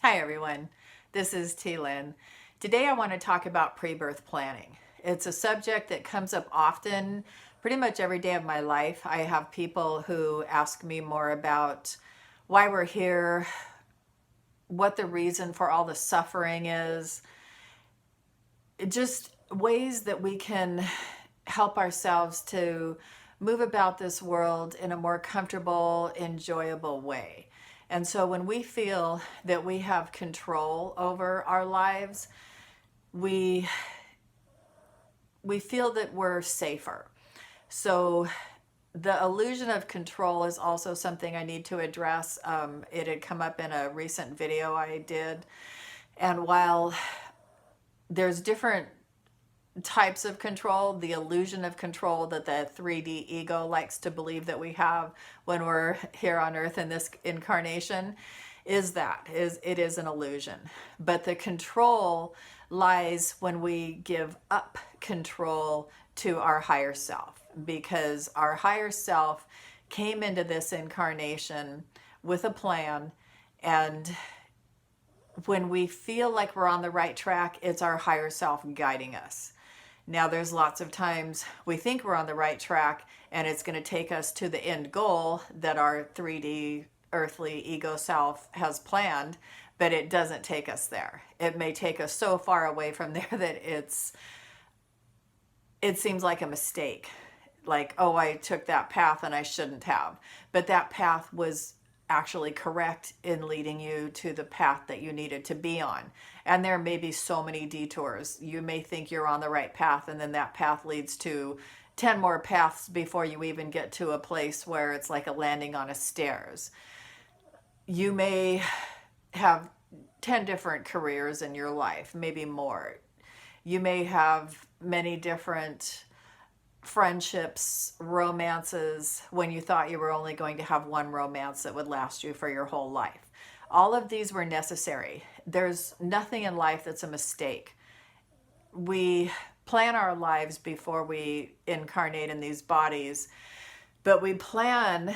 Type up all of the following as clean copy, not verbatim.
Hi everyone, this is T. Lynn. Today I want to talk about pre-birth planning. It's a subject that comes up often, pretty much every day of my life. I have people who ask me more about why we're here, what the reason for all the suffering is, just ways that we can help ourselves to move about this world in a more comfortable, enjoyable way. And so when we feel that we have control over our lives, we we feel that we're safer. So the illusion of control is also something I need to address. It had come up in a recent video I did. And while there's different types of control, the illusion of control that the 3D ego likes to believe that we have when we're here on earth in this incarnation, it is an illusion. But the control lies when we give up control to our higher self, because our higher self came into this incarnation with a plan. And when we feel like we're on the right track, it's our higher self guiding us. Now, there's lots of times we think we're on the right track and it's going to take us to the end goal that our 3D earthly ego self has planned, but it doesn't take us there. It may take us so far away from there that it seems like a mistake. Like, oh, I took that path and I shouldn't have. But that path was actually correct in leading you to the path that you needed to be on. And there may be so many detours. You may think you're on the right path, and then that path leads to 10 more paths before you even get to a place where it's like a landing on a stairs. You may have 10 different careers in your life, maybe more. You may have many different friendships, romances, when you thought you were only going to have one romance that would last you for your whole life. All of these were necessary. There's nothing in life that's a mistake. We plan our lives before we incarnate in these bodies, but we plan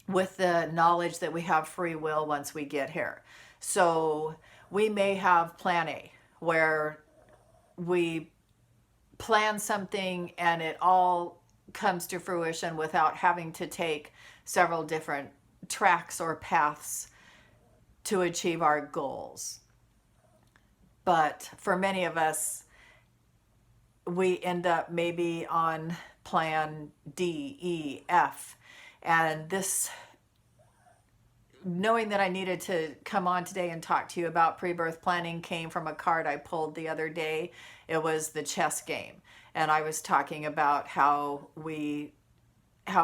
with the knowledge that we have free will once we get here. So we may have plan A, where we plan something and it all comes to fruition without having to take several different tracks or paths to achieve our goals. But for many of us, we end up maybe on plan D, E, F. And this, knowing that I needed to come on today and talk to you about pre-birth planning, came from a card I pulled the other day. It was the chess game. And I was talking about how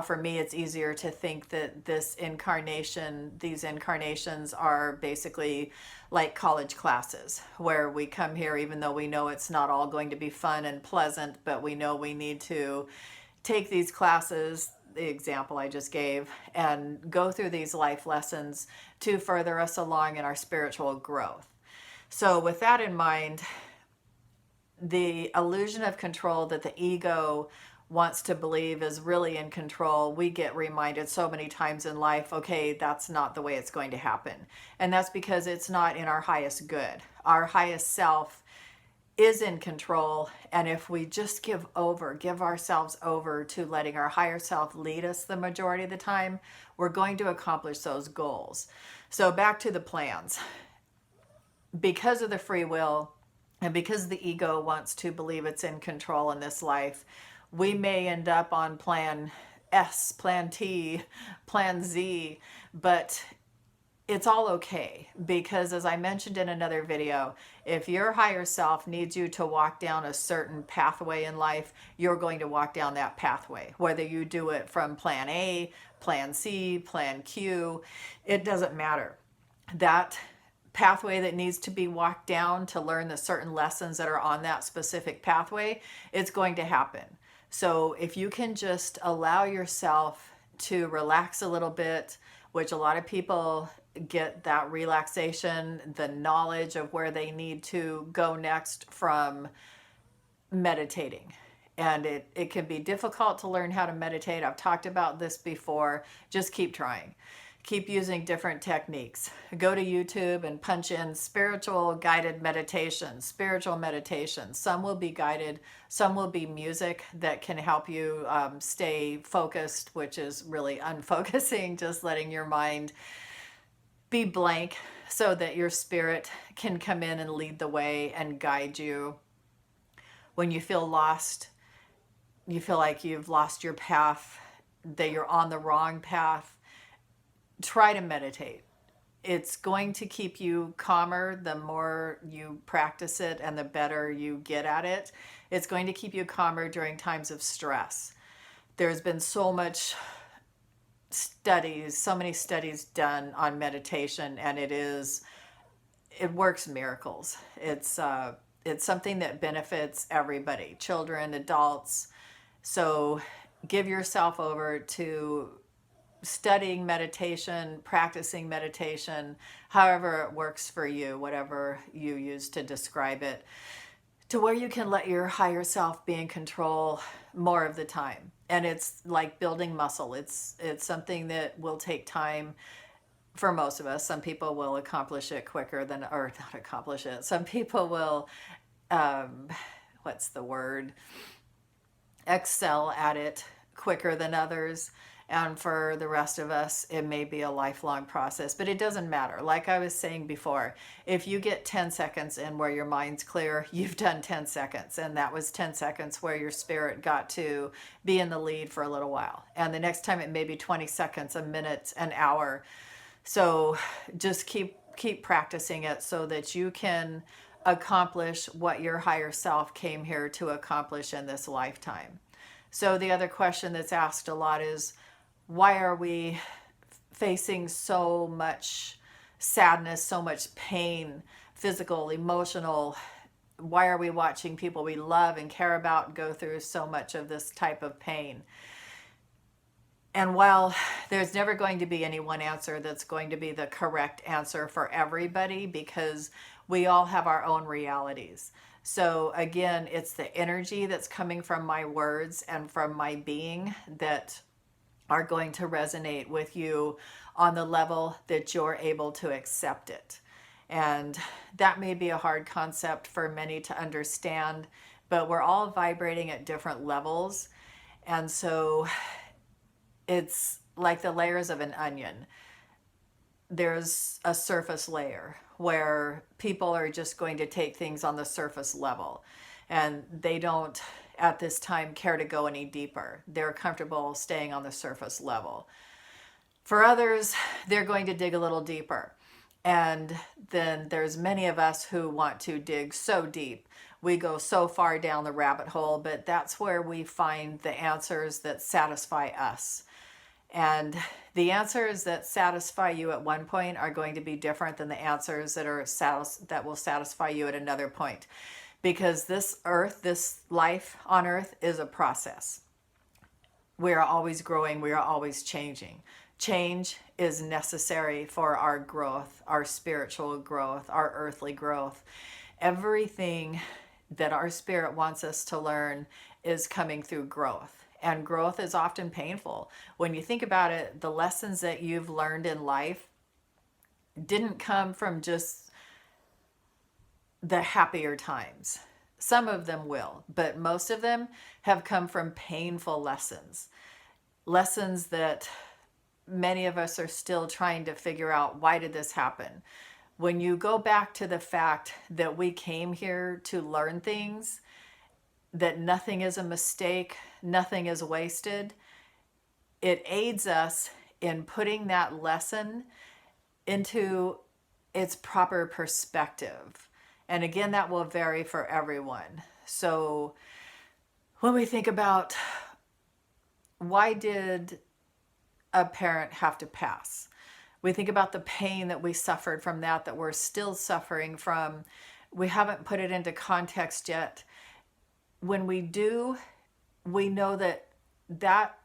for me it's easier to think that these incarnations are basically like college classes, where we come here even though we know it's not all going to be fun and pleasant, but we know we need to take these classes, the example I just gave, and go through these life lessons to further us along in our spiritual growth. So with that in mind, the illusion of control that the ego wants to believe is really in control, we get reminded so many times in life, okay, that's not the way it's going to happen. And that's because it's not in our highest good. Our highest self is in control. And if we just give ourselves over to letting our higher self lead us the majority of the time, we're going to accomplish those goals. So back to the plans. Because of the free will and because the ego wants to believe it's in control in this life, we may end up on plan S, plan T, plan Z, but it's all okay, because as I mentioned in another video, if your higher self needs you to walk down a certain pathway in life, you're going to walk down that pathway. Whether you do it from plan A, plan C, plan Q, it doesn't matter. That pathway that needs to be walked down to learn the certain lessons that are on that specific pathway, it's going to happen. So if you can just allow yourself to relax a little bit, which a lot of people get that relaxation, the knowledge of where they need to go next from meditating. And it can be difficult to learn how to meditate. I've talked about this before. Just keep trying. keep using different techniques. Go to YouTube and punch in spiritual guided meditation, spiritual meditation. Some will be guided, some will be music that can help you stay focused, which is really unfocusing, just letting your mind be blank so that your spirit can come in and lead the way and guide you. When you feel lost, you feel like you've lost your path, that you're on the wrong path, try to meditate. It's going to keep you calmer the more you practice it and the better you get at it. It's going to keep you calmer during times of stress. There's been so many studies done on meditation, and it works miracles. It's something that benefits everybody, children, adults. So give yourself over to studying meditation, practicing meditation, however it works for you, whatever you use to describe it, to where you can let your higher self be in control more of the time. And it's like building muscle. It's something that will take time for most of us. Some people will accomplish it quicker than, or not accomplish it. Some people will, excel at it quicker than others. And for the rest of us, it may be a lifelong process, but it doesn't matter. Like I was saying before, if you get 10 seconds in where your mind's clear, you've done 10 seconds. And that was 10 seconds where your spirit got to be in the lead for a little while. And the next time it may be 20 seconds, a minute, an hour. So just keep practicing it so that you can accomplish what your higher self came here to accomplish in this lifetime. So the other question that's asked a lot is, why are we facing so much sadness, so much pain, physical, emotional? Why are we watching people we love and care about go through so much of this type of pain? And while there's never going to be any one answer that's going to be the correct answer for everybody, because we all have our own realities. So again, it's the energy that's coming from my words and from my being that are going to resonate with you on the level that you're able to accept it. And that may be a hard concept for many to understand, but we're all vibrating at different levels. And so it's like the layers of an onion. There's a surface layer where people are just going to take things on the surface level, and they don't at this time care to go any deeper. They're comfortable staying on the surface level. For others, they're going to dig a little deeper. And then there's many of us who want to dig so deep. We go so far down the rabbit hole, but that's where we find the answers that satisfy us. And the answers that satisfy you at one point are going to be different than the answers that will satisfy you at another point. Because this earth, this life on earth is a process. We are always growing, we are always changing. Change is necessary for our growth, our spiritual growth, our earthly growth. Everything that our spirit wants us to learn is coming through growth. And growth is often painful. When you think about it, the lessons that you've learned in life didn't come from just the happier times. Some of them will, but most of them have come from painful lessons. Lessons that many of us are still trying to figure out, why did this happen? When you go back to the fact that we came here to learn things, that nothing is a mistake, nothing is wasted, it aids us in putting that lesson into its proper perspective. And again, that will vary for everyone. So when we think about, why did a parent have to pass? We think about the pain that we suffered from that we're still suffering from. We haven't put it into context yet. When we do, we know that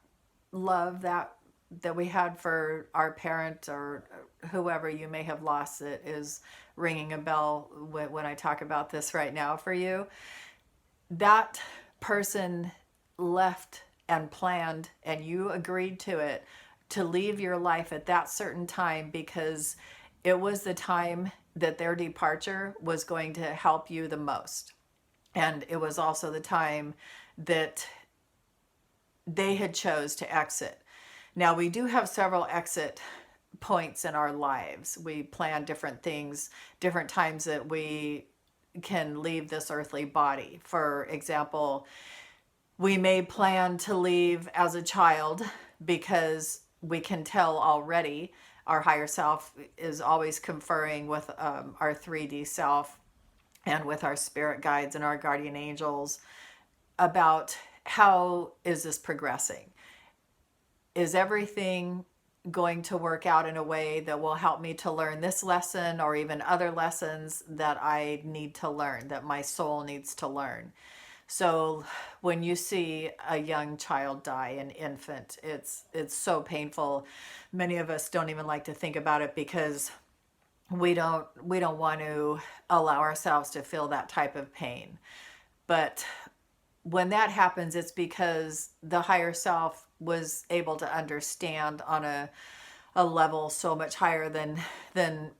love that we had for our parent or whoever you may have lost, that is ringing a bell when I talk about this right now for you. That person left and planned, and you agreed to it, to leave your life at that certain time because it was the time that their departure was going to help you the most. And it was also the time that they had chose to exit. Now, we do have several exit points in our lives. We plan different things, different times that we can leave this earthly body. For example, we may plan to leave as a child because we can tell already our higher self is always conferring with our 3D self and with our spirit guides and our guardian angels about how is this progressing? Is everything going to work out in a way that will help me to learn this lesson or even other lessons that I need to learn, that my soul needs to learn? So when you see a young child die, an infant, it's so painful. Many of us don't even like to think about it because we don't want to allow ourselves to feel that type of pain. But when that happens, it's because the higher self was able to understand on a level so much higher than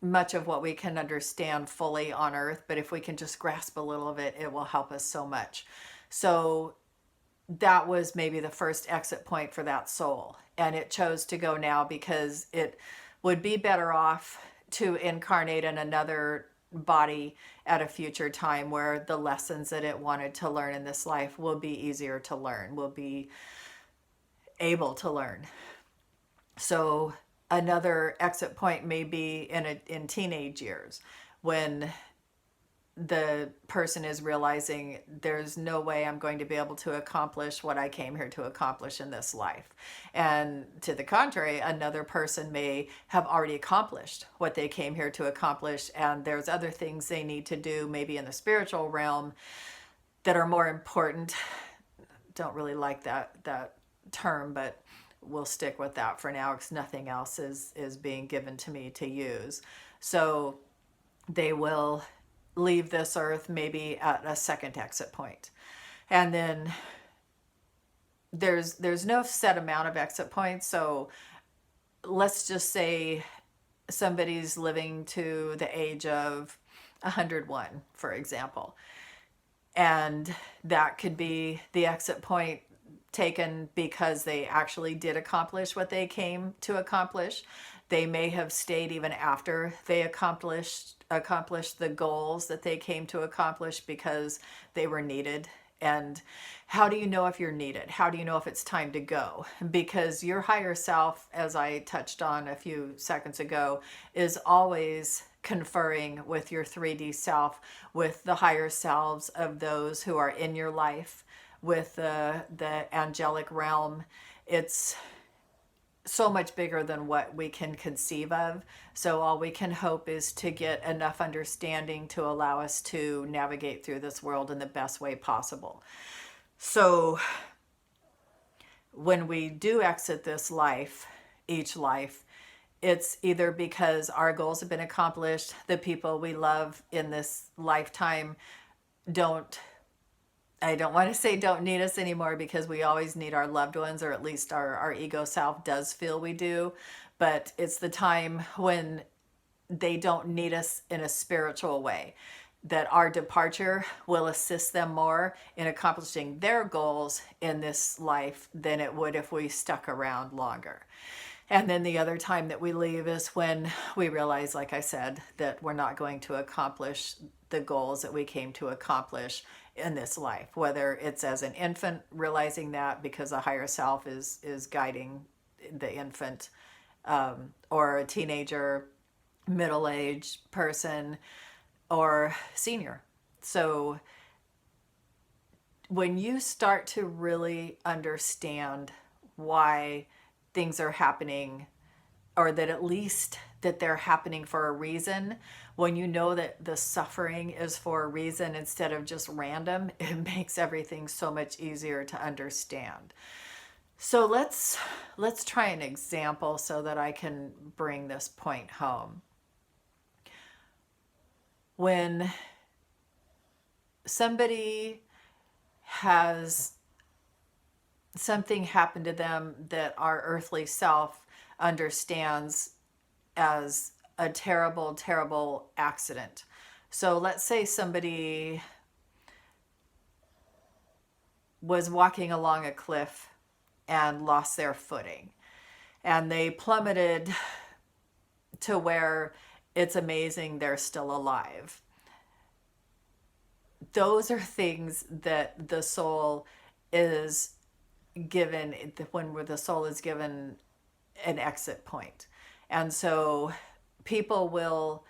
much of what we can understand fully on earth. But if we can just grasp a little of it, it will help us so much. So that was maybe the first exit point for that soul. And it chose to go now because it would be better off to incarnate in another body at a future time where the lessons that it wanted to learn in this life will be easier to learn, will be able to learn. So another exit point may be in teenage years when the person is realizing there's no way I'm going to be able to accomplish what I came here to accomplish in this life. And to the contrary, another person may have already accomplished what they came here to accomplish, and there's other things they need to do maybe in the spiritual realm that are more important. Don't really like that term, but we'll stick with that for now because nothing else is being given to me to use. So they will leave this earth maybe at a second exit point. And then there's no set amount of exit points. So let's just say somebody's living to the age of 101, for example. And that could be the exit point taken because they actually did accomplish what they came to accomplish. They may have stayed even after they accomplished the goals that they came to accomplish because they were needed. And how do you know if you're needed? How do you know if it's time to go? Because your higher self, as I touched on a few seconds ago, is always conferring with your 3D self, with the higher selves of those who are in your life, with the angelic realm. It's so much bigger than what we can conceive of. So all we can hope is to get enough understanding to allow us to navigate through this world in the best way possible. So when we do exit this life, each life, it's either because our goals have been accomplished, the people we love in this lifetime I don't want to say don't need us anymore because we always need our loved ones, or at least our ego self does feel we do. But it's the time when they don't need us in a spiritual way, that our departure will assist them more in accomplishing their goals in this life than it would if we stuck around longer. And then the other time that we leave is when we realize, like I said, that we're not going to accomplish the goals that we came to accomplish in this life, whether it's as an infant realizing that because a higher self is guiding the infant, or a teenager, middle-aged person, or senior. So when you start to really understand why things are happening, or that at least that they're happening for a reason, when you know that the suffering is for a reason instead of just random, it makes everything so much easier to understand. So let's try an example so that I can bring this point home. When somebody has something happened to them that our earthly self understands as a terrible, terrible accident. So let's say somebody was walking along a cliff and lost their footing, and they plummeted to where it's amazing they're still alive. Those are things that the soul is given, when the soul is given an exit point. And so people will,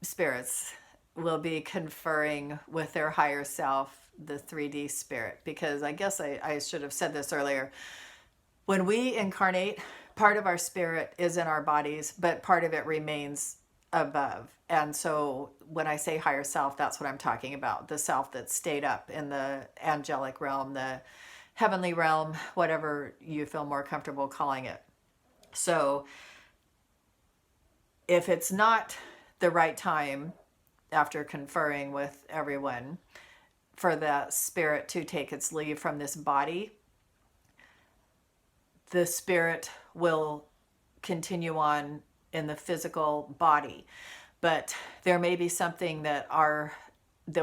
spirits will be conferring with their higher self, the 3D spirit, because I guess I should have said this earlier. When we incarnate, part of our spirit is in our bodies, but part of it remains above. And so when I say higher self, that's what I'm talking about. The self that stayed up in the angelic realm, the heavenly realm, whatever you feel more comfortable calling it. So if it's not the right time, after conferring with everyone, for the spirit to take its leave from this body, the spirit will continue on in the physical body. But there may be something that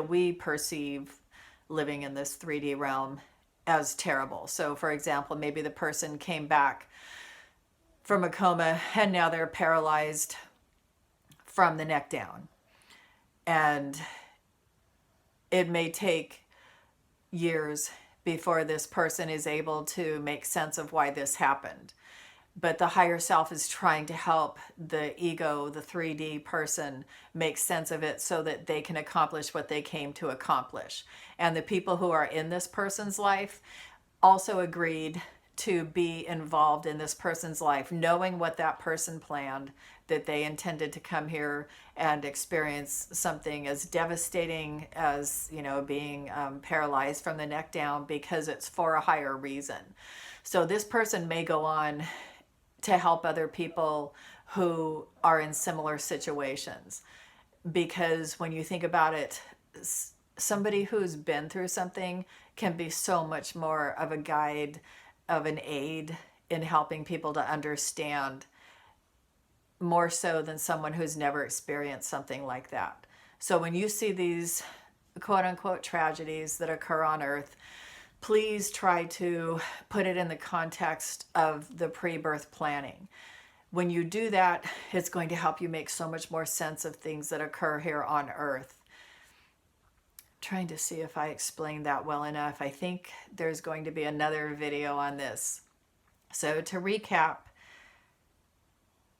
we perceive living in this 3D realm as terrible. So for example, maybe the person came back from a coma and now they're paralyzed from the neck down. And it may take years before this person is able to make sense of why this happened. But the higher self is trying to help the ego, the 3D person, make sense of it so that they can accomplish what they came to accomplish. And the people who are in this person's life also agreed to be involved in this person's life, knowing what that person planned, that they intended to come here and experience something as devastating as, being paralyzed from the neck down, because it's for a higher reason. So this person may go on to help other people who are in similar situations. Because when you think about it, somebody who's been through something can be so much more of a guide, of an aid in helping people to understand, more so than someone who's never experienced something like that. So when you see these quote unquote tragedies that occur on earth, please try to put it in the context of the pre-birth planning. When you do that, it's going to help you make so much more sense of things that occur here on earth. Trying to see if I explained that well enough. I think there's going to be another video on this. So to recap,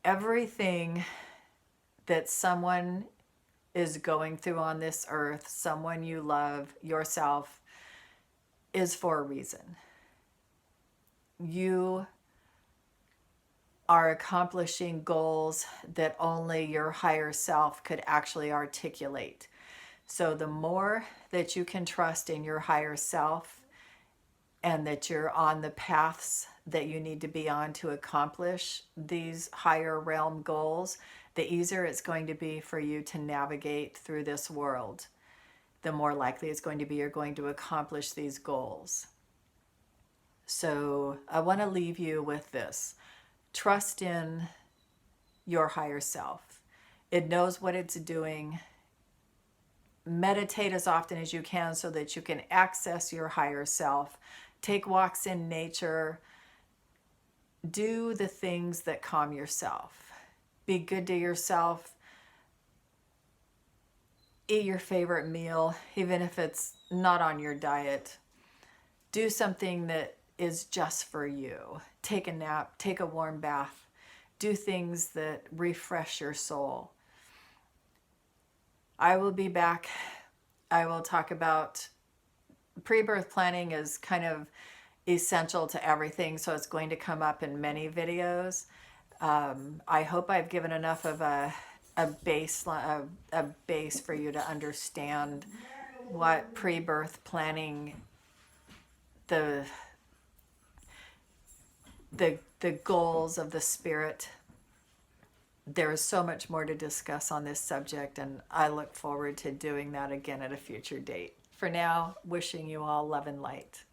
everything that someone is going through on this earth, someone you love, yourself, is for a reason. You are accomplishing goals that only your higher self could actually articulate. So the more that you can trust in your higher self, and that you're on the paths that you need to be on to accomplish these higher realm goals, the easier it's going to be for you to navigate through this world. The more likely it's going to be you're going to accomplish these goals. So I want to leave you with this. Trust in your higher self. It knows what it's doing. Meditate as often as you can so that you can access your higher self. Take walks in nature. Do the things that calm yourself. Be good to yourself. Eat your favorite meal, even if it's not on your diet. Do something that is just for you. Take a nap, take a warm bath. Do things that refresh your soul. I will be back. I will talk about pre-birth planning is kind of essential to everything, so it's going to come up in many videos. I hope I've given enough of a base for you to understand what pre-birth planning, the goals of the spirit. There is so much more to discuss on this subject, and I look forward to doing that again at a future date. For now, wishing you all love and light.